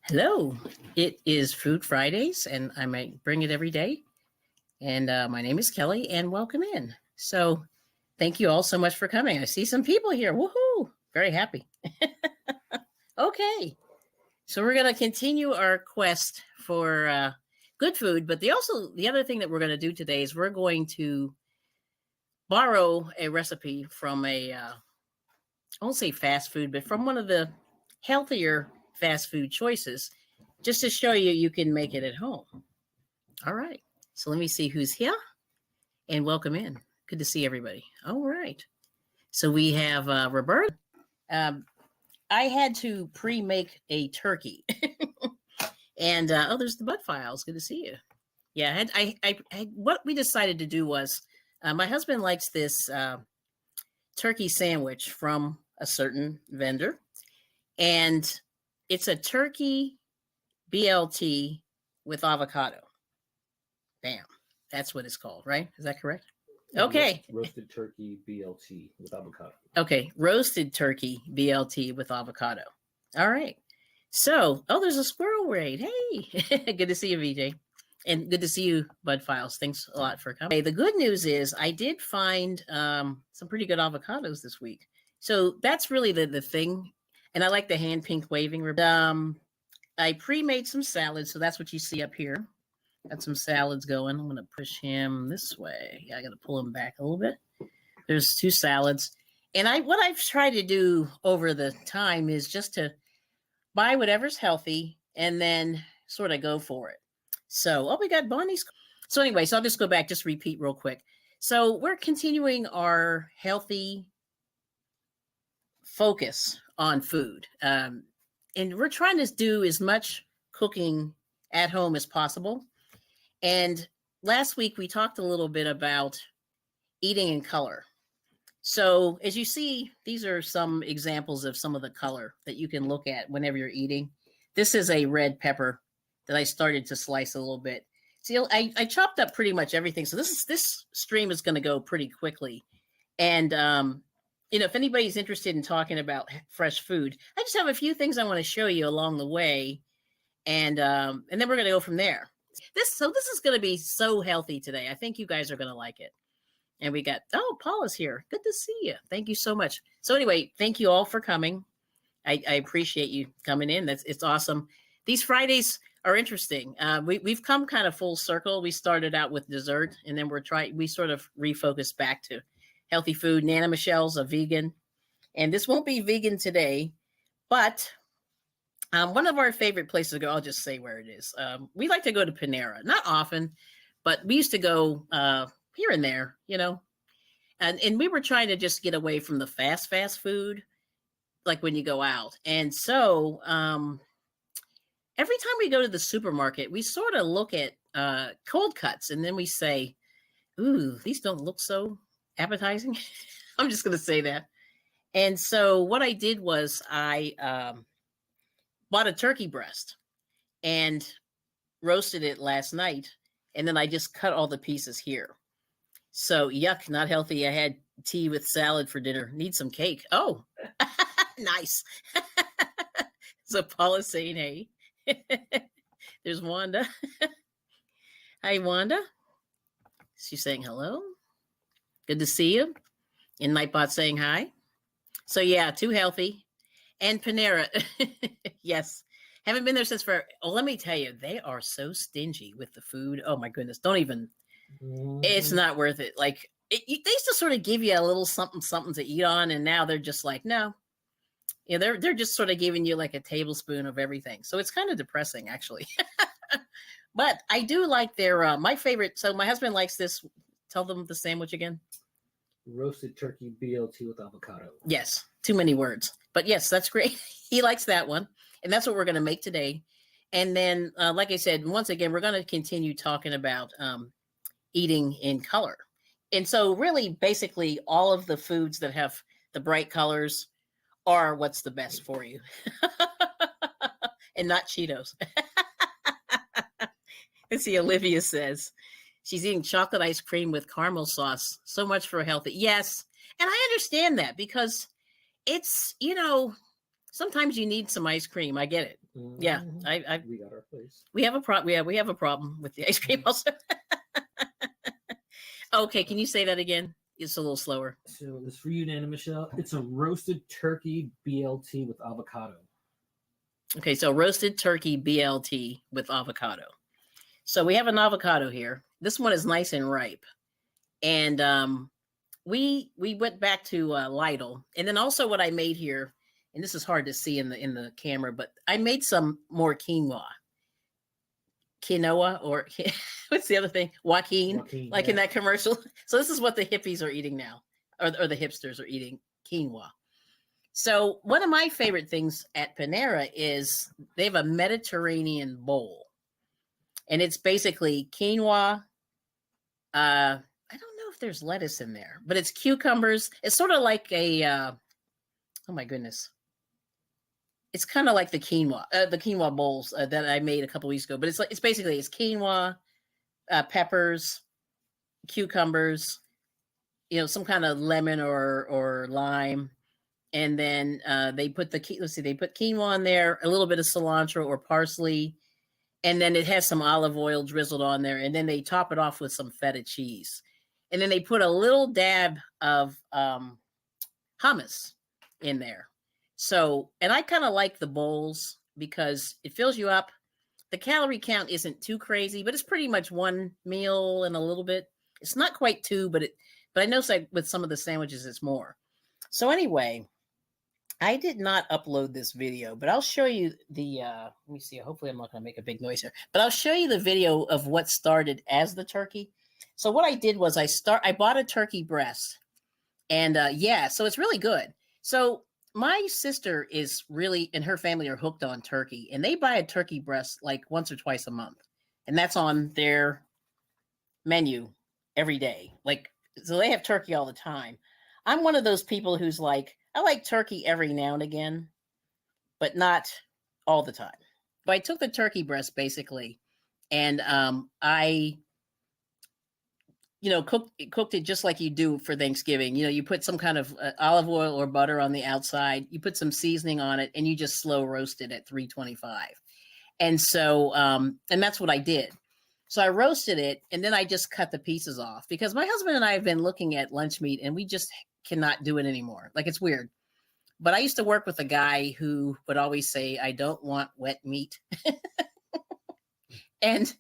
Hello, it is Food Fridays, and I might bring it every day. And my name is Kelly, and welcome in. So, thank you all so much for coming. I see some people here. Woohoo! Very happy. Okay, so we're going to continue our quest for good food, but the other thing that we're going to do today is we're going to borrow a recipe from I won't say fast food, but from one of the healthier fast food choices, just to show you can make it at home. All right. So let me see who's here and welcome in. Good to see everybody. All right. So we have Roberta. I had to pre-make a turkey. And there's the Bud Files. Good to see you. Yeah, what we decided to do was my husband likes this turkey sandwich from a certain vendor. And it's a turkey BLT with avocado. Bam. That's what it's called, right? Is that correct? Okay. Roasted turkey BLT with avocado. Okay. Roasted turkey BLT with avocado. All right. So, there's a squirrel raid. Hey, good to see you, VJ. And good to see you, Bud Files. Thanks a lot for coming. Okay, the good news is I did find some pretty good avocados this week. So that's really the thing. And I like the hand pink waving. I pre-made some salads, so that's what you see up here. Got some salads going. I'm going to push him this way. Yeah, I got to pull him back a little bit. There's two salads. And what I've tried to do over the time is just to buy whatever's healthy and then sort of go for it. So, we got Bonnie's. So anyway, so I'll just go back, just repeat real quick. So we're continuing our healthy focus on food. And we're trying to do as much cooking at home as possible. And last week we talked a little bit about eating in color. So as you see, these are some examples of some of the color that you can look at whenever you're eating. This is a red pepper that I started to slice a little bit. See, I chopped up pretty much everything. So this stream is going to go pretty quickly. And, if anybody's interested in talking about fresh food, I just have a few things I want to show you along the way. And then we're going to go from there. This is going to be so healthy today. I think you guys are going to like it. And we got, Paula's here. Good to see you. Thank you so much. So anyway, thank you all for coming. I appreciate you coming in. It's awesome. These Fridays are interesting. We've come kind of full circle. We started out with dessert, and then we sort of refocused back to healthy food. Nana Michelle's a vegan, and this won't be vegan today, but one of our favorite places to go, I'll just say where it is. We like to go to Panera, not often, but we used to go here and there, and we were trying to just get away from the fast food, like when you go out. And so every time we go to the supermarket, we sort of look at cold cuts, and then we say, ooh, these don't look so appetizing. I'm just going to say that. And so what I did was I bought a turkey breast and roasted it last night. And then I just cut all the pieces here. So yuck, not healthy. I had tea with salad for dinner. Need some cake. Oh, nice. So Paula's saying, hey. There's Wanda. Hi, Wanda. She's saying hello. Good to see you. And Nightbot saying hi. So yeah, too healthy. And Panera. Yes. Haven't been there since let me tell you, they are so stingy with the food. Oh my goodness. Don't even. It's not worth it. Like they used to sort of give you a little something to eat on. And now they're just like, no. They're just sort of giving you like a tablespoon of everything. So it's kind of depressing, actually. But I do like their, my favorite. So my husband likes this. Tell them the sandwich again. Roasted turkey BLT with avocado. Yes. Too many words. But yes, that's great. He likes that one. And that's what we're going to make today. And then, like I said, once again, we're going to continue talking about eating in color. And so really, basically, all of the foods that have the bright colors are what's the best for you. And not Cheetos. Let's see, Olivia says she's eating chocolate ice cream with caramel sauce. So much for healthy. Yes. And I understand that because it's, sometimes you need some ice cream. I get it. Yeah, Mhm. I We got our place. we have a problem. Yeah, we have a problem with the ice cream also. Okay, can you say that again? It's a little slower. So this for you, Nana Michelle. It's a roasted turkey BLT with avocado. Okay, so roasted turkey BLT with avocado. So we have an avocado here. This one is nice and ripe, and we went back to Lidl, and then also what I made here, and this is hard to see in the camera, but I made some more quinoa, or what's the other thing? Joaquin, Joaquin, like in yeah. that commercial. So this is what the hippies are eating now, or the hipsters are eating quinoa. So one of my favorite things at Panera is they have a Mediterranean bowl, and it's basically quinoa. I don't know if there's lettuce in there, but it's cucumbers. It's sort of like a oh my goodness. It's kind of like the quinoa bowls that I made a couple weeks ago. But it's basically it's quinoa, peppers, cucumbers, some kind of lemon or lime, and then they put they put quinoa in there, a little bit of cilantro or parsley, and then it has some olive oil drizzled on there, and then they top it off with some feta cheese, and then they put a little dab of hummus in there. So, and I kind of like the bowls because it fills you up. The calorie count isn't too crazy, but it's pretty much one meal and a little bit. It's not quite two, but I know with some of the sandwiches it's more. So anyway, I did not upload this video, but I'll show you the let me see. Hopefully I'm not going to make a big noise here. But I'll show you the video of what started as the turkey. So what I did was I bought a turkey breast. And yeah, so it's really good. So my sister is really, and her family are hooked on turkey, and they buy a turkey breast like once or twice a month. And that's on their menu every day. Like, so they have turkey all the time. I'm one of those people who's like, I like turkey every now and again, but not all the time. But I took the turkey breast basically, and I cooked it just like you do for Thanksgiving. You put some kind of olive oil or butter on the outside. You put some seasoning on it, and you just slow roast it at 325. And so, and that's what I did. So I roasted it, and then I just cut the pieces off because my husband and I have been looking at lunch meat, and we just cannot do it anymore. Like, it's weird. But I used to work with a guy who would always say, "I don't want wet meat." And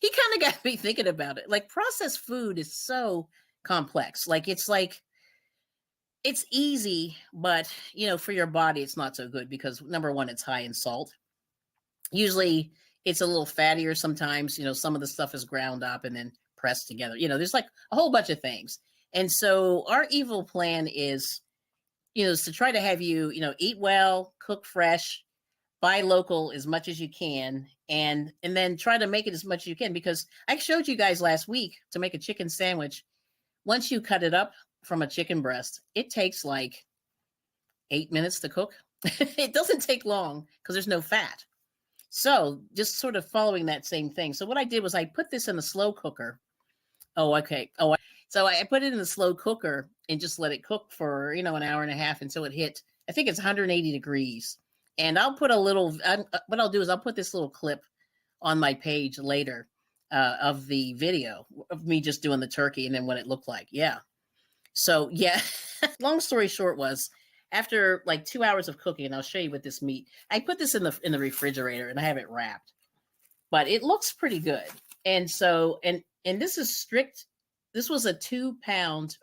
he kind of got me thinking about it. Like, processed food is so complex. It's easy, but for your body, it's not so good because number one, it's high in salt. Usually it's a little fattier sometimes. Some of the stuff is ground up and then pressed together. There's like a whole bunch of things. And so our evil plan is to try to have you, eat well, cook fresh, buy local as much as you can, and then try to make it as much as you can, because I showed you guys last week to make a chicken sandwich. Once you cut it up from a chicken breast, it takes like 8 minutes to cook. It doesn't take long because there's no fat. So just sort of following that same thing. So what I did was I put this in a slow cooker. Oh, okay. So I put it in the slow cooker and just let it cook for, an hour and a half until it hit, I think it's 180 degrees. And I'll put what I'll do is I'll put this little clip on my page later of the video of me just doing the turkey and then what it looked like. Yeah. So yeah, long story short was after like 2 hours of cooking, and I'll show you with this meat, I put this in the refrigerator and I have it wrapped, but it looks pretty good. And so, and this is strict. This was a 2-pound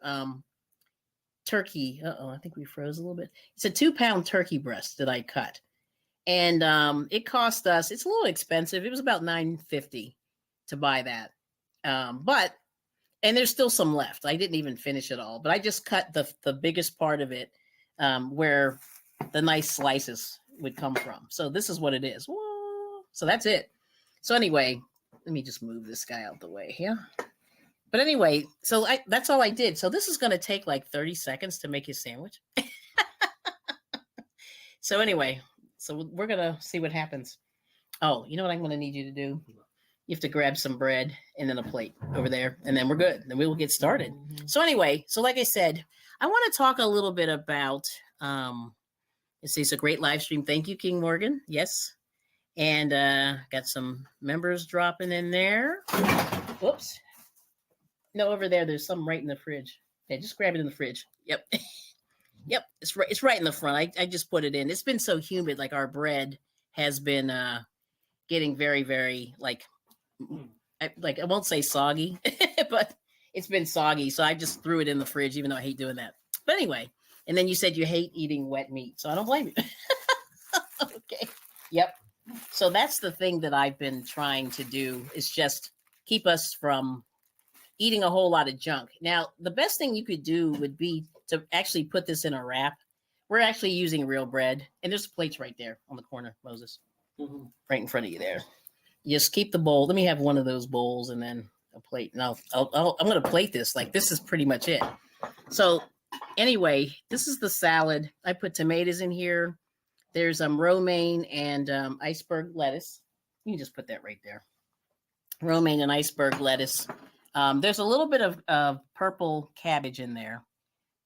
turkey. I think we froze a little bit. It's a 2-pound turkey breast that I cut. And it cost us, it's a little expensive. It was about $9.50 to buy that. And there's still some left. I didn't even finish it all, but I just cut the biggest part of it where the nice slices would come from. So this is what it is. Whoa. So that's it. So anyway, let me just move this guy out the way here. But anyway, so that's all I did. So this is going to take like 30 seconds to make his sandwich. So anyway, so we're going to see what happens. Oh, you know what I'm going to need you to do? You have to grab some bread and then a plate over there, and then we're good. Then we will get started. So anyway, so like I said, I want to talk a little bit about, let's see, it's a great live stream. Thank you, King Morgan. Yes. And got some members dropping in there. Whoops. No, over there. There's some right in the fridge. Yeah, just grab it in the fridge. Yep. Yep. It's right in the front. I just put it in. It's been so humid. Like our bread has been getting very, very like I won't say soggy, but it's been soggy. So I just threw it in the fridge, even though I hate doing that. But anyway, and then you said you hate eating wet meat. So I don't blame you. Okay. Yep. So that's the thing that I've been trying to do is just keep us from eating a whole lot of junk. Now, the best thing you could do would be to actually put this in a wrap. We're actually using real bread, and there's plates right there on the corner, Moses, right in front of you there. You just keep the bowl. Let me have one of those bowls and then a plate. And I'm going to plate this. Like this is pretty much it. So anyway, this is the salad. I put tomatoes in here. There's romaine and iceberg lettuce. You can just put that right there. Romaine and iceberg lettuce. There's a little bit of purple cabbage in there.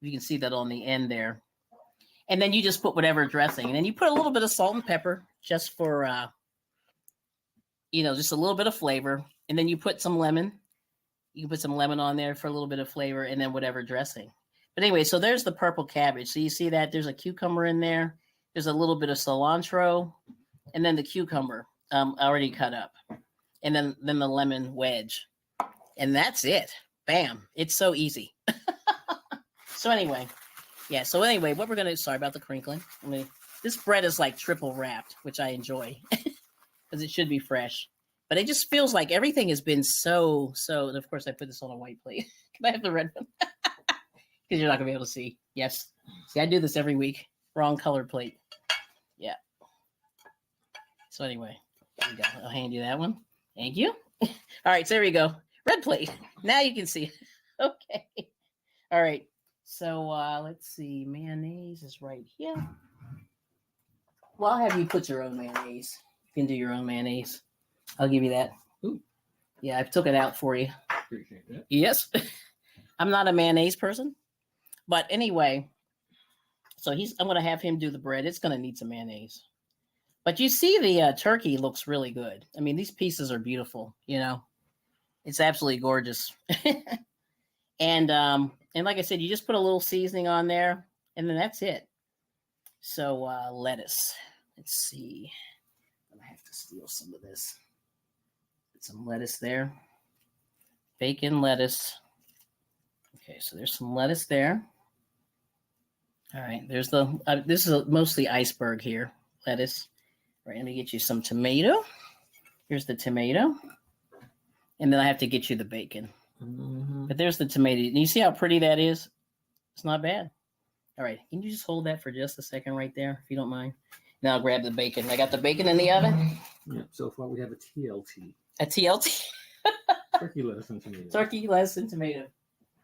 You can see that on the end there. And then you just put whatever dressing. And then you put a little bit of salt and pepper just for, just a little bit of flavor. And then you put some lemon. You can put some lemon on there for a little bit of flavor and then whatever dressing. But anyway, so there's the purple cabbage. So you see that there's a cucumber in there. There's a little bit of cilantro, and then the cucumber already cut up, and then the lemon wedge, and that's it. Bam! It's so easy. So anyway, what we're gonna sorry about the crinkling. This bread is like triple wrapped, which I enjoy because it should be fresh, but it just feels like everything has been so. And of course, I put this on a white plate. Can I have the red one? Because you're not gonna be able to see. Yes, see, I do this every week. Wrong color plate. Yeah. So anyway, there you go. I'll hand you that one. Thank you. All right, so there you go. Red plate. Now you can see. Okay. All right. So let's see. Mayonnaise is right here. Well, I'll have you put your own mayonnaise. You can do your own mayonnaise. I'll give you that. Ooh. Yeah, I took it out for you. Appreciate that. Yes. I'm not a mayonnaise person. But anyway. So I'm going to have him do the bread. It's going to need some mayonnaise. But you see the turkey looks really good. I mean, these pieces are beautiful, It's absolutely gorgeous. And like I said, you just put a little seasoning on there, and then that's it. So lettuce. Let's see. I'm going to have to steal some of this. Put some lettuce there. Bacon, lettuce. Okay, so there's some lettuce there. All right, there's this is mostly iceberg here, lettuce. All right, let me get you some tomato. Here's the tomato. And then I have to get you the bacon. Mm-hmm. But there's the tomato. And you see how pretty that is? It's not bad. All right, can you just hold that for just a second right there, if you don't mind? Now I'll grab the bacon. I got the bacon in the oven. Yeah, so far we have a TLT. A TLT? Turkey, lettuce, and tomato. Turkey, lettuce, and tomato.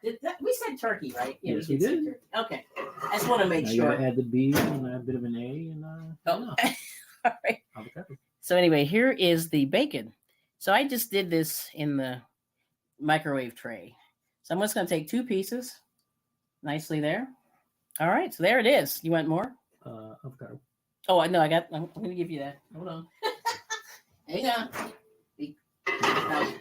We said turkey, right? Yeah, yes, we did. Turkey. Okay. I just want to make sure. You gotta add the B and a bit of an A and all right. Avocado. So anyway, here is the bacon. So I just did this in the microwave tray. So I'm just going to take 2 pieces. Nicely there. All right. So there it is. You want more? Avocado. Oh, I know. I'm going to give you that. Hold on. Hang on.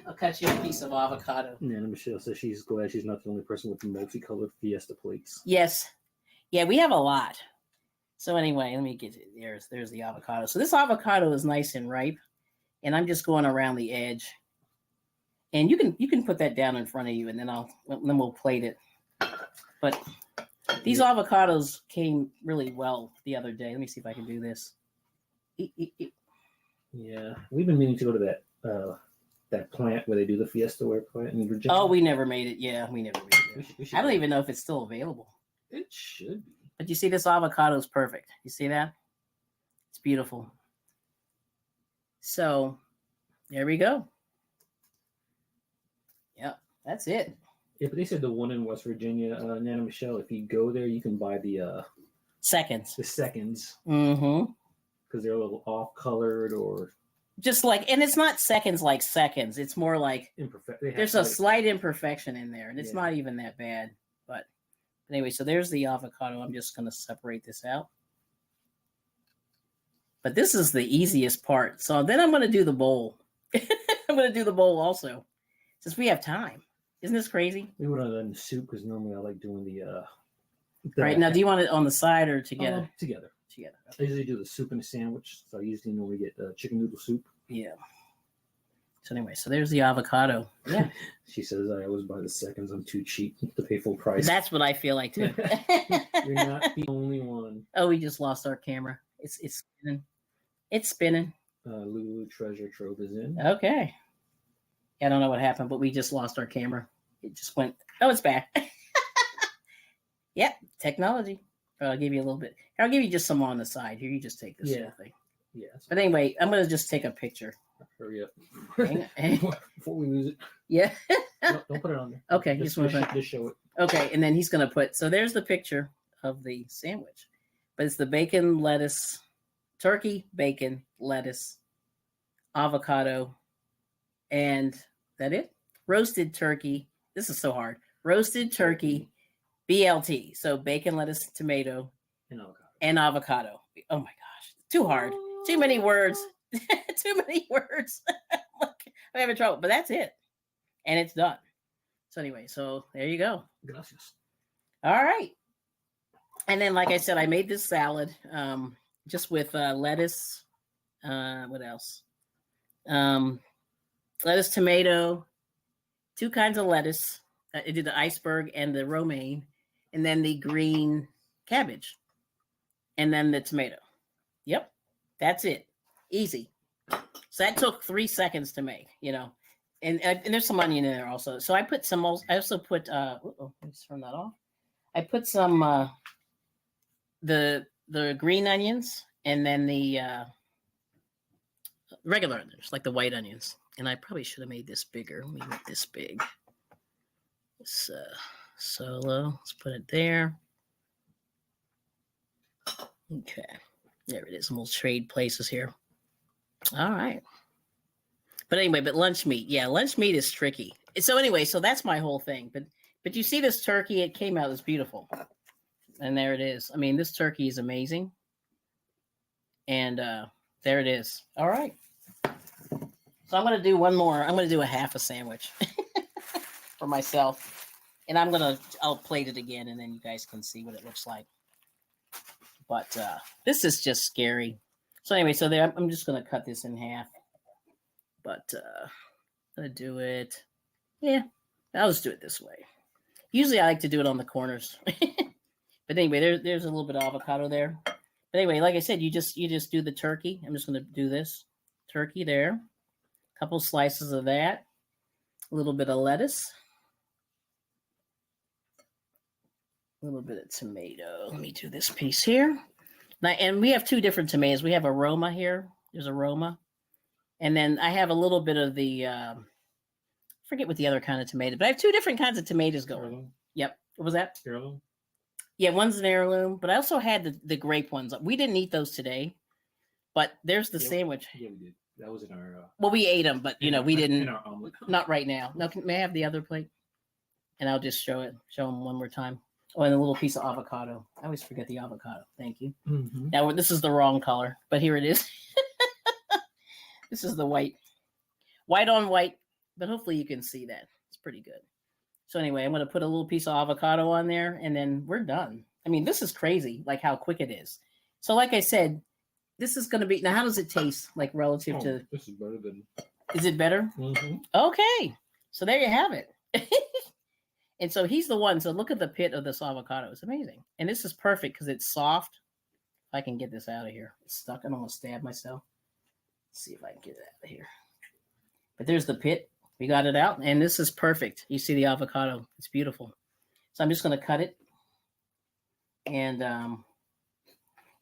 I'll cut you a piece of avocado. Yeah, and Michelle says she's glad she's not the only person with the multicolored Fiesta plates. Yes. Yeah, we have a lot. So anyway, let me get it. There's the avocado. So this avocado is nice and ripe, and I'm just going around the edge. And you can put that down in front of you, and then we'll plate it. But these avocados came really well the other day. Let me see if I can do this. Yeah, we've been meaning to go to that plant where they do the Fiesta Ware plant in Virginia. Oh, we never made it. Yeah, we never made it. We should I don't even know if it's still available. It should be. But you see, this avocado is perfect. You see that? It's beautiful. So there we go. Yep, that's it. Yeah, but they said the one in West Virginia, Nana Michelle, if you go there, you can buy the seconds. The seconds. Mm-hmm. Because they're a little off-colored or... Just like, and it's not seconds like seconds. It's more like there's a slight imperfection in there, and it's not even that bad. But anyway, so there's the avocado. I'm just going to separate this out. But this is the easiest part. So then I'm going to do the bowl. I'm going to do the bowl also, since we have time. Isn't this crazy? We would have done the soup because normally I like doing the Right now, do you want it on the side or together? Together. Together. I usually do the soup and the sandwich. So I usually normally get chicken noodle soup. Yeah. So anyway, so there's the avocado. Yeah. She says I always buy the seconds. I'm too cheap to pay full price. That's what I feel like too. You're not the only one. Oh, we just lost our camera. It's spinning. It's spinning. Lulu Treasure Trove is in. Okay. I don't know what happened, but we just lost our camera. It just went. Oh, it's back. Yep, technology. I'll give you a little bit. I'll give you just some on the side. Here, you just take this whole thing. Yeah. But anyway, I'm going to just take a picture. Hurry up. Hang on. Before we lose it. Yeah. No, don't put it on there. Okay. Just show it. Okay, and then he's going to put, so there's the picture of the sandwich. But it's the bacon, lettuce, turkey, bacon, lettuce, avocado, and that it? Roasted turkey. This is so hard. Roasted turkey BLT. So bacon, lettuce, tomato, and avocado. Oh my gosh. Too hard. Too many words. Too many words. I'm having trouble. But that's it. And it's done. So anyway, so there you go. Gracias. All right. And then, like I said, I made this salad just with lettuce. What else? Lettuce, tomato, 2 kinds of lettuce. I did the iceberg and the romaine, and then the green cabbage, and then the tomato. Yep, that's it. Easy. So that took 3 seconds to make, and there's some onion in there also. So I put some. I also put. Let's turn that off. I put some the green onions, and then the regular onions, like the white onions. And I probably should have made this bigger. Let me make this big. It's solo. Let's put it there. Okay. There it is. And we'll trade places here. All right. But anyway, lunch meat. Yeah, lunch meat is tricky. So anyway, so that's my whole thing. But you see this turkey, it came out as beautiful. And there it is. I mean, this turkey is amazing. And there it is. All right. So I'm going to do one more. I'm going to do a half a sandwich for myself. And I'll plate it again, and then you guys can see what it looks like. But this is just scary. So anyway, so there, I'm just going to cut this in half. But I'm going to do it. Yeah, I'll just do it this way. Usually I like to do it on the corners. But anyway, there's a little bit of avocado there. But anyway, like I said, you just do the turkey. I'm just going to do this. Turkey there. Couple slices of that, a little bit of lettuce, a little bit of tomato. Let me do this piece here. Now, and we have 2 different tomatoes. We have aroma here. There's aroma. And then I have a little bit of the, forget what the other kind of tomato, but I have 2 different kinds of tomatoes going. Heirloom. Yep. What was that? Heirloom. Yeah, one's an heirloom, but I also had the grape ones. We didn't eat those today, but there's the sandwich. Yeah, we did. That was in our. Well, we ate them, but we didn't. In our omelet. Not right now. No, may I have the other plate? And I'll just show them one more time. Oh, and a little piece of avocado. I always forget the avocado. Thank you. Mm-hmm. Now this is the wrong color, but here it is. This is the white on white. But hopefully you can see that. It's pretty good. So anyway, I'm going to put a little piece of avocado on there, and then we're done. I mean, this is crazy, like how quick it is. So like I said. This is going to be, now how does it taste like relative to? This is better than. Is it better? Mm-hmm. Okay. So there you have it. And so he's the one. So look at the pit of this avocado. It's amazing. And this is perfect because it's soft. If I can get this out of here. It's stuck. I'm going to stab myself. Let's see if I can get it out of here. But there's the pit. We got it out. And this is perfect. You see the avocado. It's beautiful. So I'm just going to cut it. And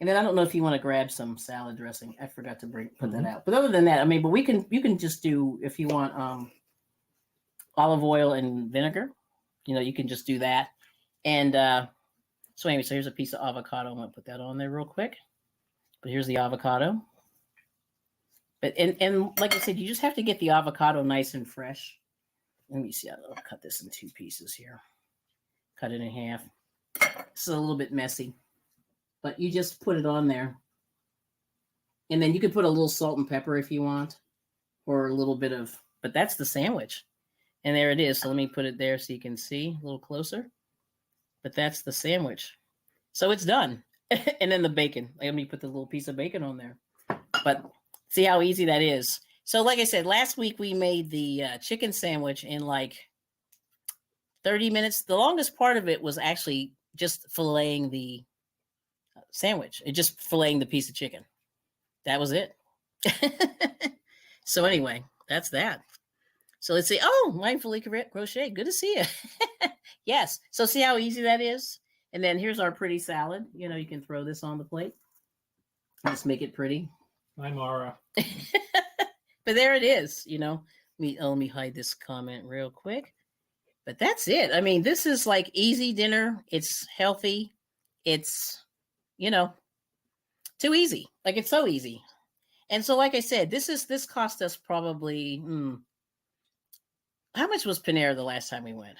then I don't know if you want to grab some salad dressing. I forgot to put that out. But other than that, I mean, but you can just do, if you want olive oil and vinegar, you can just do that. And so anyway, so here's a piece of avocado. I'm going to put that on there real quick. But here's the avocado. But and like I said, you just have to get the avocado nice and fresh. Let me see. I'll cut this in 2 pieces here. Cut it in half. This is a little bit messy. But you just put it on there. And then you could put a little salt and pepper if you want, or a little bit of, but that's the sandwich. And there it is. So let me put it there so you can see a little closer. But that's the sandwich. So it's done. And then the bacon. Let me put the little piece of bacon on there. But see how easy that is. So like I said, last week we made the chicken sandwich in like 30 minutes. The longest part of it was actually just filleting the sandwich. It just filleting the piece of chicken. That was it. So anyway, that's that. So let's see. Oh, mindfully crochet. Good to see you. Yes. So see how easy that is? And then here's our pretty salad. You know, you can throw this on the plate. Just make it pretty. Hi, Mara. But there it is. You know, let me hide this comment real quick. But that's it. I mean, this is like easy dinner. It's healthy. It's, you know, too easy. Like it's so easy. And so, like I said, this cost us probably, how much was Panera the last time we went?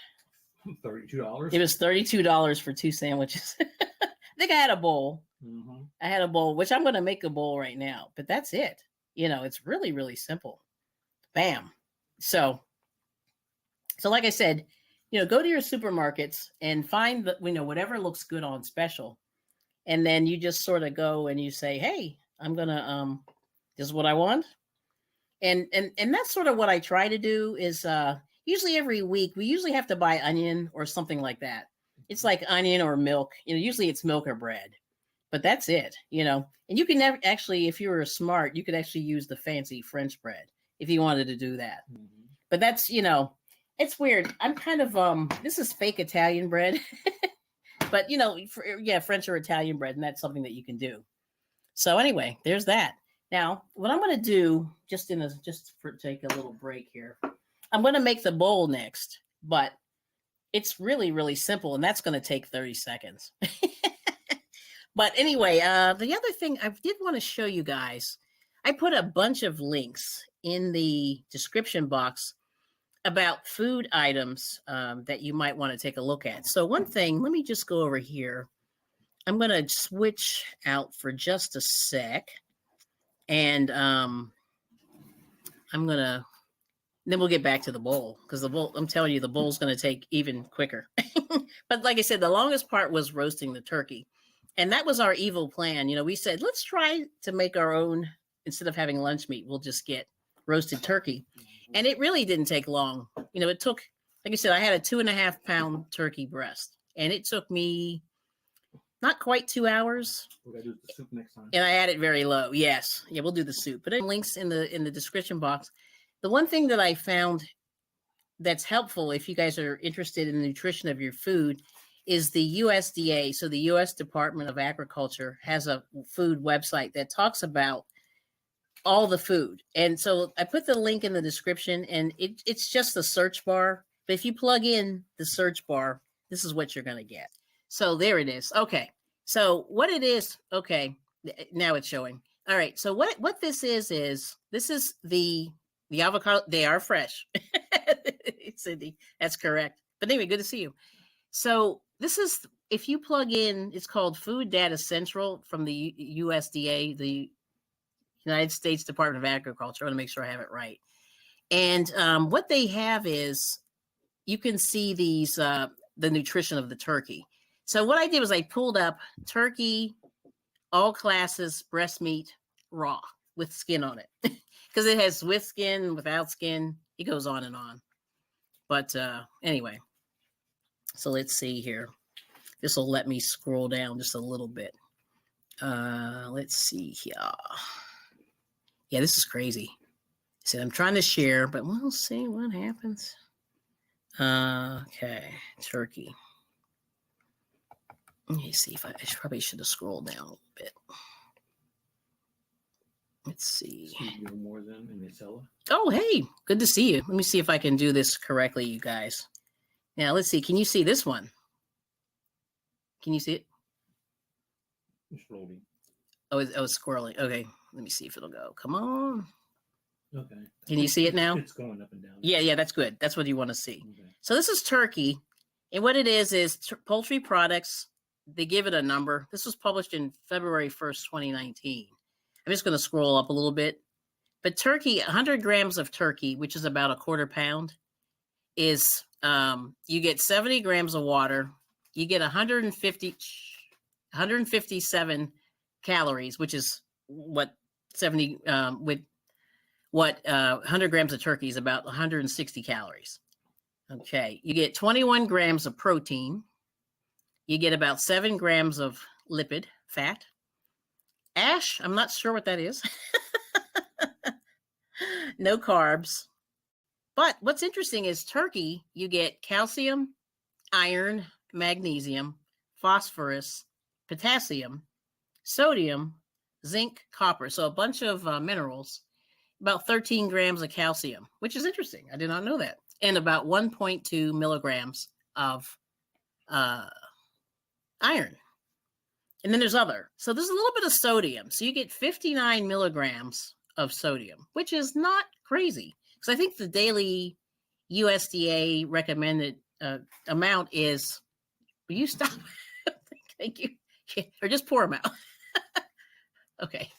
$32. It was $32 for 2 sandwiches. I think I had a bowl. Mm-hmm. I had a bowl, which I'm going to make a bowl right now. But that's it. You know, it's really, really simple. Bam. So like I said, you know, go to your supermarkets and find the, you know, whatever looks good on special. And then you just sort of go and you say, hey, I'm going to, this is what I want. And that's sort of what I try to do is usually every week, we usually have to buy onion or something like that. It's like onion or milk. You know, usually it's milk or bread, but that's it, you know. And you can never actually, if you were smart, you could actually use the fancy French bread if you wanted to do that. Mm-hmm. But that's, you know, it's weird. I'm kind of, this is fake Italian bread, but you know, French or Italian bread. And that's something that you can do. So anyway, there's that. Now, what I'm going to do, just for take a little break here, I'm going to make the bowl next, but it's really, really simple, and that's going to take 30 seconds. But anyway, the other thing I did want to show you guys, I put a bunch of links in the description box about food items that you might want to take a look at. So one thing, let me just go over here. I'm going to switch out for just a sec. And I'm gonna, then we'll get back to the bowl because the bowl, I'm telling you, the bowl's gonna take even quicker. But like I said, the longest part was roasting the turkey. And that was our evil plan. You know, we said, let's try to make our own, instead of having lunch meat, we'll just get roasted turkey. And it really didn't take long. You know, it took, like I said, I had a 2.5 pound turkey breast, and it took me not quite 2 hours. We're gonna do the soup next time. And I had it very low. Yes. Yeah, we'll do the soup. But links in the description box. The one thing that I found that's helpful if you guys are interested in the nutrition of your food is the USDA. So the US Department of Agriculture has a food website that talks about all the food. And so I put the link in the description, and it's just the search bar. But if you plug in the search bar, this is what you're going to get. So there it is. Okay. So what it is, okay, now it's showing. All right. So what this is this is the avocado. They are fresh. Cindy, that's correct. But anyway, good to see you. So this is, if you plug in, it's called Food Data Central from the USDA, the United States Department of Agriculture. I want to make sure I have it right. And what they have is, you can see these, the nutrition of the turkey. So what I did was I pulled up turkey, all classes, breast meat, raw with skin on it, because it has with skin, without skin. It goes on and on. But anyway, so let's see here. This will let me scroll down just a little bit. Let's see here. Yeah, this is crazy. So I'm trying to share, but we'll see what happens. Okay, turkey. Let me see if I probably should have scrolled down a little bit. Let's see. More than in Misella. Oh, hey, good to see you. Let me see if I can do this correctly, you guys. Now, let's see. Can you see this one? Can you see it? Scrolling. Oh, it's scrolling. Okay, let me see if it'll go. Come on. Okay. Can you see it now? It's going up and down. Yeah, that's good. That's what you want to see. Okay. So this is turkey. And what it is poultry products. They give it a number. This was published in February 1st, 2019. I'm just going to scroll up a little bit. But turkey, 100 grams of turkey, which is about a quarter pound, is you get 70 grams of water. You get 157 calories, which is what 70 with what 100 grams of turkey is about 160 calories. Okay, you get 21 grams of protein. You get about 7 grams of lipid fat. Ash, I'm not sure what that is. No carbs. But what's interesting is turkey, you get calcium, iron, magnesium, phosphorus, potassium, sodium, zinc, copper. So a bunch of minerals, about 13 grams of calcium, which is interesting. I did not know that. And about 1.2 milligrams of iron. And then there's other. So there's a little bit of sodium. So you get 59 milligrams of sodium, which is not crazy. Because I think the daily USDA recommended amount is, will you stop? Thank you. Yeah, or just pour them out. Okay.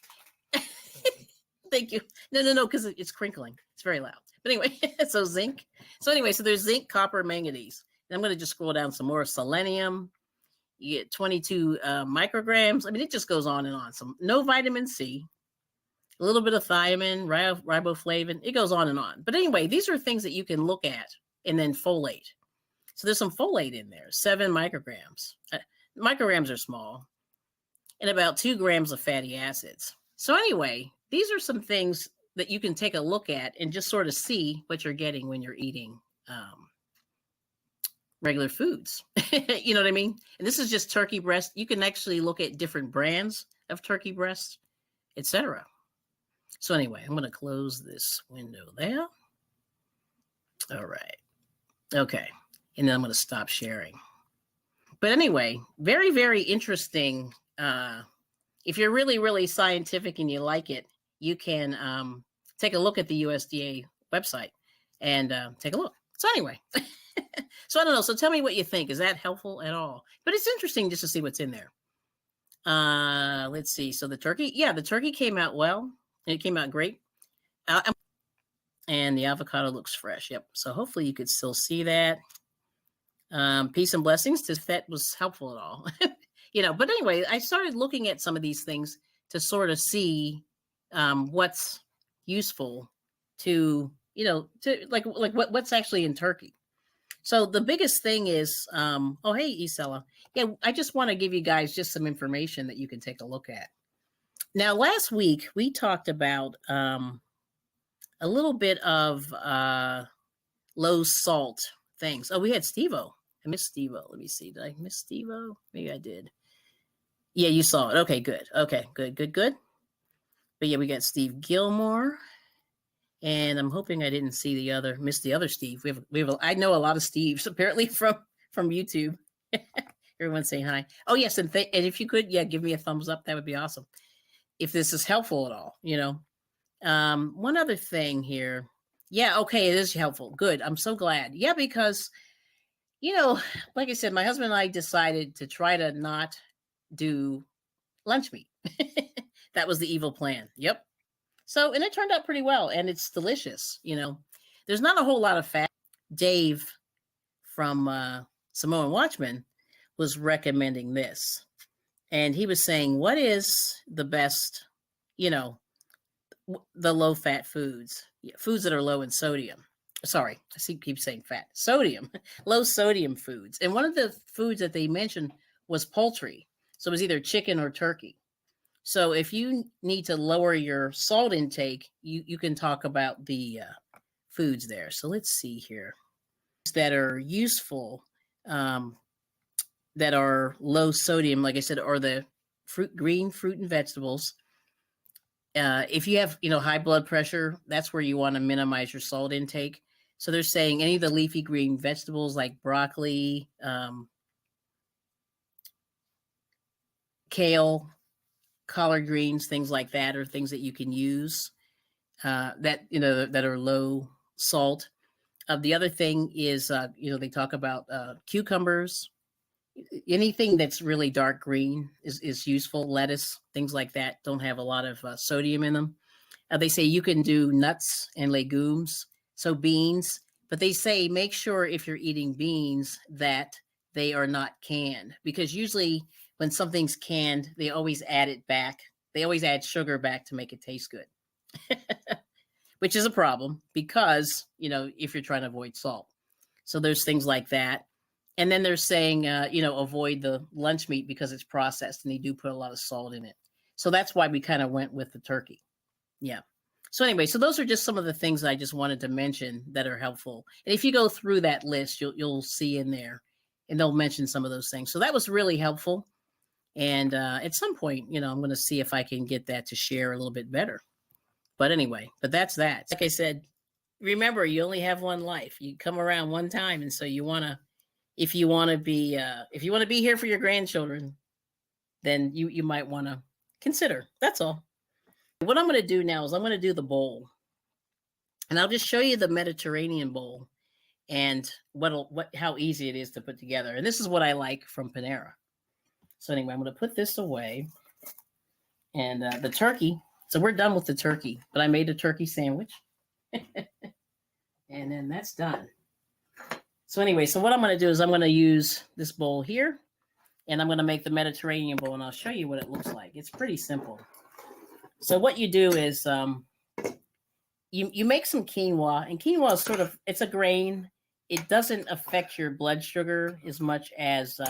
Thank you. No, because it's crinkling. It's very loud. But anyway, so zinc. So there's zinc, copper, manganese. And I'm going to just scroll down some more. Selenium. You get 22 micrograms. I mean, it just goes on and on. So no vitamin C. A little bit of thiamine, riboflavin. It goes on and on. But anyway, these are things that you can look at. And then folate. So there's some folate in there, 7 micrograms. Micrograms are small. And about 2 grams of fatty acids. So anyway, these are some things that you can take a look at and just sort of see what you're getting when you're eating regular foods. You know what I mean? And this is just turkey breast. You can actually look at different brands of turkey breast, etc. So anyway, I'm going to close this window there. All right. Okay. And then I'm going to stop sharing. But anyway, very, very interesting. If you're really, really scientific and you like it, you can take a look at the USDA website and take a look. So anyway, so I don't know. So tell me what you think. Is that helpful at all? But it's interesting just to see what's in there. Let's see. So the turkey came out well. It came out great. And the avocado looks fresh. Yep. So hopefully you could still see that. Peace and blessings if that was helpful at all. But anyway, I started looking at some of these things to sort of see what's useful to what's actually in turkey. So the biggest thing is, oh, hey, Isela. Yeah, I just want to give you guys just some information that you can take a look at. Now, last week, we talked about a little bit of low salt things. Oh, we had Steve-O. I missed Steve-O. Let me see. Did I miss Steve-O? Maybe I did. Yeah, you saw it. Okay, good. Okay, good. But yeah, we got Steve Gilmore. And I'm hoping I didn't miss the other Steve. We have I know a lot of Steves apparently from YouTube. Everyone's saying hi. Oh yes, and if you could, give me a thumbs up. That would be awesome. If this is helpful at all, one other thing here. Yeah, okay, it is helpful. Good. I'm so glad. Yeah, because like I said, my husband and I decided to try to not do lunch meat. That was the evil plan. Yep. So, and it turned out pretty well, and it's delicious. There's not a whole lot of fat. Dave from Samoan Watchman was recommending this, and he was saying, what is the best, the low fat foods that are low in sodium. Sorry, I keep saying fat. Sodium, low sodium foods. And one of the foods that they mentioned was poultry. So it was either chicken or turkey. So if you need to lower your salt intake, you can talk about the foods there. So let's see here. That are useful, that are low sodium, like I said, are the green fruit and vegetables. If you have, high blood pressure, that's where you want to minimize your salt intake. So they're saying any of the leafy green vegetables like broccoli, kale, collard greens, things like that are things that you can use that are low salt. The other thing is, they talk about cucumbers, anything that's really dark green is useful. Lettuce, things like that, don't have a lot of sodium in them. They say you can do nuts and legumes, so beans, but they say make sure if you're eating beans that they are not canned, because usually when something's canned, they always add it back. They always add sugar back to make it taste good, which is a problem because, if you're trying to avoid salt. So there's things like that. And then they're saying, avoid the lunch meat because it's processed and they do put a lot of salt in it. So that's why we kind of went with the turkey. Yeah. So anyway, so those are just some of the things I just wanted to mention that are helpful. And if you go through that list, you'll see in there, and they'll mention some of those things. So that was really helpful. And at some point, I'm going to see if I can get that to share a little bit better. But anyway, that's that. Like I said, remember, you only have one life. You come around one time, and so you want to, if you want to be here for your grandchildren, then you might want to consider. That's all. What I'm going to do now is I'm going to do the bowl, and I'll just show you the Mediterranean bowl and how easy it is to put together. And this is what I like from Panera. So anyway, I'm going to put this away, and the turkey. So we're done with the turkey, but I made a turkey sandwich, and then that's done. So anyway, so what I'm going to do is I'm going to use this bowl here, and I'm going to make the Mediterranean bowl, and I'll show you what it looks like. It's pretty simple. So what you do is you make some quinoa, and quinoa is it's a grain. It doesn't affect your blood sugar as much as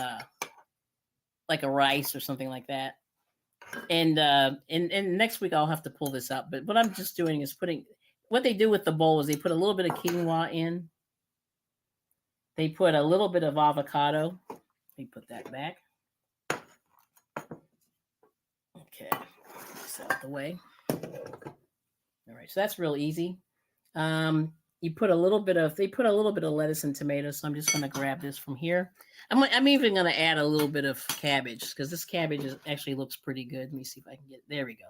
like a rice or something like that. And next week I'll have to pull this up. But what I'm just doing is what they do with the bowl is they put a little bit of quinoa in. They put a little bit of avocado. Let me put that back. Okay. Out the way. All right, so that's real easy. They put a little bit of lettuce and tomatoes. So I'm just going to grab this from here. I'm even going to add a little bit of cabbage because this cabbage actually looks pretty good. Let me see if I can get. There we go.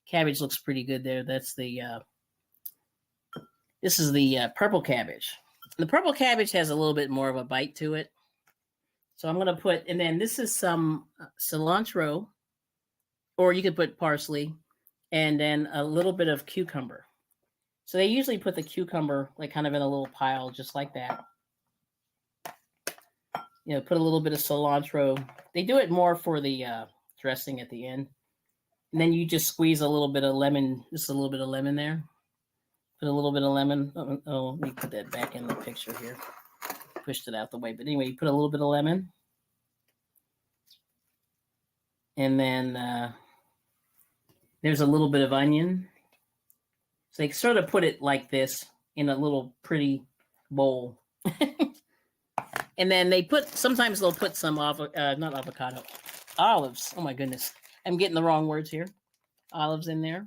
Cabbage looks pretty good there. That's this is the purple cabbage. The purple cabbage has a little bit more of a bite to it. So I'm going to and then this is some cilantro. Or you could put parsley and then a little bit of cucumber. So they usually put the cucumber like kind of in a little pile just like that. Put a little bit of cilantro. They do it more for the dressing at the end. And then you just squeeze a little bit of lemon, just a little bit of lemon there. Put a little bit of lemon. Oh, let me put that back in the picture here. Pushed it out the way. But anyway, you put a little bit of lemon. And then there's a little bit of onion. So they sort of put it like this in a little pretty bowl. And then sometimes they'll put some, not avocado, olives. Oh my goodness. I'm getting the wrong words here. Olives in there.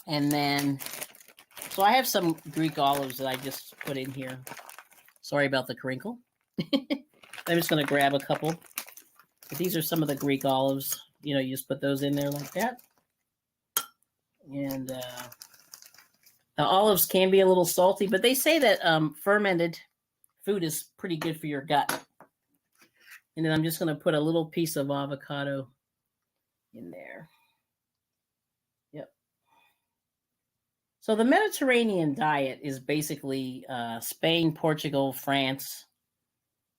And then, so I have some Greek olives that I just put in here. Sorry about the crinkle. I'm just going to grab a couple. But these are some of the Greek olives. You just put those in there like that. And the olives can be a little salty, but they say that fermented food is pretty good for your gut. And then I'm just going to put a little piece of avocado in there. Yep. So the Mediterranean diet is basically Spain, Portugal, France,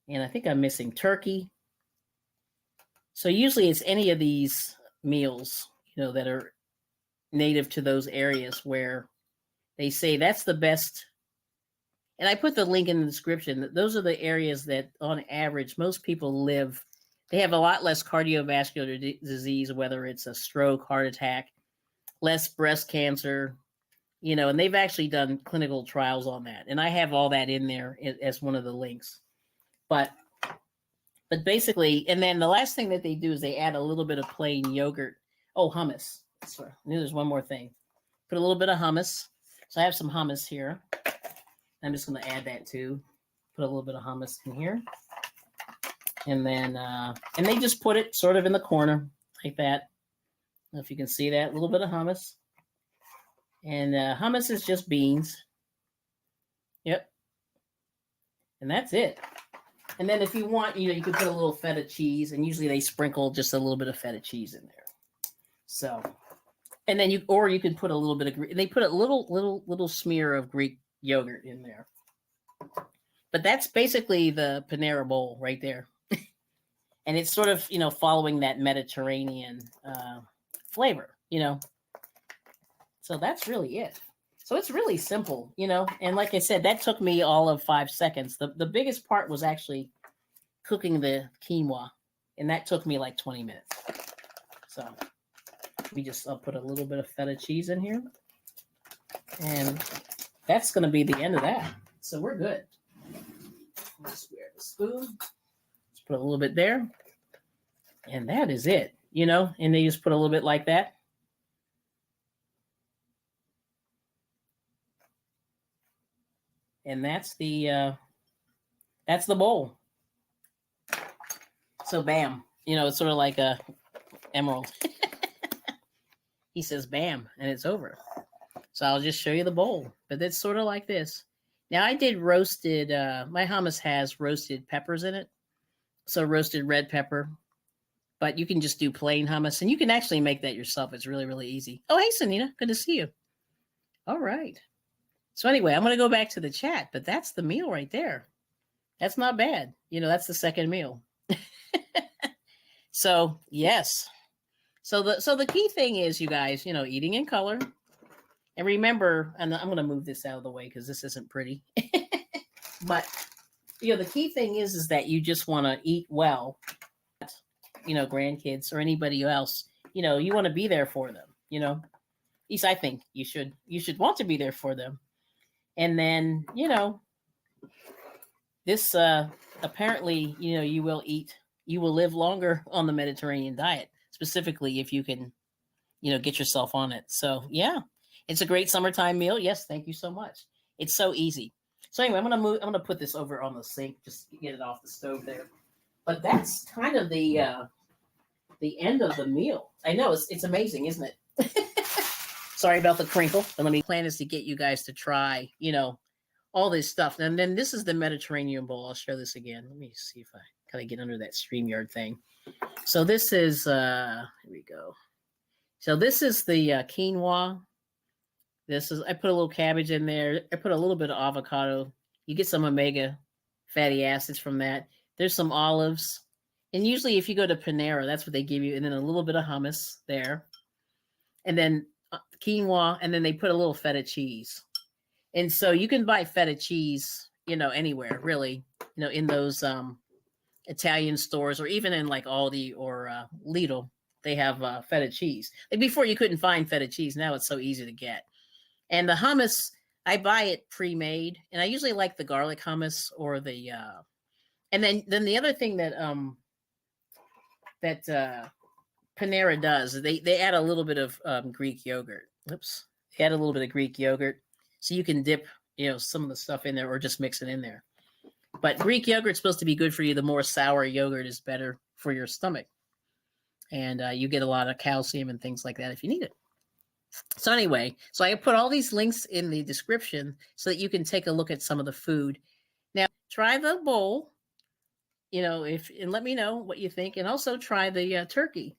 and I think I'm missing Turkey. So usually it's any of these meals, that are native to those areas where they say that's the best. And I put the link in the description. Those are the areas that on average, most people live. They have a lot less cardiovascular disease, whether it's a stroke, heart attack, less breast cancer, and they've actually done clinical trials on that. And I have all that in there as one of the links. But basically, and then the last thing that they do is they add a little bit of plain yogurt. Oh, hummus. Sorry, I knew there's one more thing. Put a little bit of hummus. So I have some hummus here. I'm just going to add that too. Put a little bit of hummus in here. And then, and they just put it sort of in the corner like that. I don't know if you can see that. A little bit of hummus. And hummus is just beans. Yep. And that's it. And then if you want, you could put a little feta cheese, and usually they sprinkle just a little bit of feta cheese in there. So, and then you could put a little bit of, they put a little smear of Greek yogurt in there. But that's basically the Panera bowl right there. And it's sort of, following that Mediterranean flavor, So that's really it. So it's really simple, And like I said, that took me all of 5 seconds. The biggest part was actually cooking the quinoa. And that took me like 20 minutes. So I'll put a little bit of feta cheese in here. And that's going to be the end of that. So we're good. Let's grab the spoon. Let's put a little bit there. And that is it, And they just put a little bit like that. And that's the bowl. So bam, it's sort of like a emerald. He says bam, and it's over. So I'll just show you the bowl, but it's sort of like this. Now I did roasted, my hummus has roasted peppers in it. So roasted red pepper, but you can just do plain hummus, and you can actually make that yourself. It's really, really easy. Oh, hey, Sanina, good to see you. All right. So anyway, I'm going to go back to the chat, but that's the meal right there. That's not bad. That's the second meal. So yes. So the key thing is, you guys, eating in color. And remember, and I'm going to move this out of the way because this isn't pretty. But, the key thing is that you just want to eat well. Grandkids or anybody else, you want to be there for them, At least I think you should want to be there for them. And then, this apparently, you will live longer on the Mediterranean diet, specifically if you can, get yourself on it. So yeah, it's a great summertime meal. Yes. Thank you so much. It's so easy. So anyway, I'm going to put this over on the sink, just to get it off the stove there. But that's kind of the end of the meal. I know it's amazing, isn't it? Sorry about the crinkle. But the plan is to get you guys to try, all this stuff. And then this is the Mediterranean bowl. I'll show this again. Let me see if I kind of get under that StreamYard thing. So this is, here we go. So this is the quinoa. I put a little cabbage in there. I put a little bit of avocado. You get some omega fatty acids from that. There's some olives. And usually if you go to Panera, that's what they give you. And then a little bit of hummus there. And then quinoa. And then they put a little feta cheese. And so you can buy feta cheese, anywhere really, in those Italian stores, or even in like Aldi or Lidl, they have feta cheese. Like before you couldn't find feta cheese. Now it's so easy to get. And the hummus, I buy it pre-made. And I usually like the garlic hummus or the, and then the other thing that Panera does, they add a little bit of Greek yogurt. Oops. They add a little bit of Greek yogurt. So you can dip, some of the stuff in there or just mix it in there. But Greek yogurt's supposed to be good for you. The more sour yogurt is better for your stomach. And you get a lot of calcium and things like that if you need it. So anyway, so I put all these links in the description so that you can take a look at some of the food. Now, try the bowl, and let me know what you think. And also try the turkey.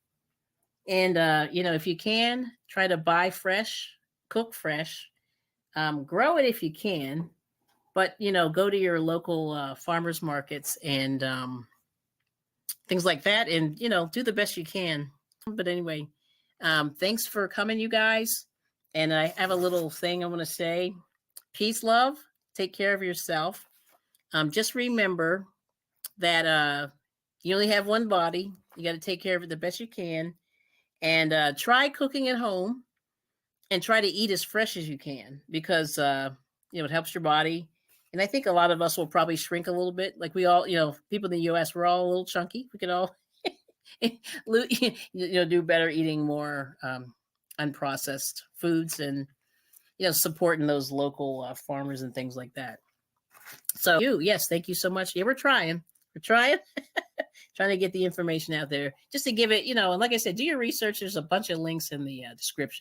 And, if you can, try to buy fresh, cook fresh. Grow it if you can, but go to your local farmers markets and things like that, and do the best you can. But anyway, thanks for coming, you guys. And I have a little thing I want to say. Peace, love. Take care of yourself. Just remember that you only have one body. You got to take care of it the best you can, and try cooking at home. And try to eat as fresh as you can, because, it helps your body. And I think a lot of us will probably shrink a little bit. Like we all, people in the US, we're all a little chunky. We could all, do better eating more unprocessed foods and, supporting those local farmers and things like that. So yes, thank you so much. Yeah, we're trying. Trying to get the information out there just to give it, and like I said, do your research. There's a bunch of links in the description.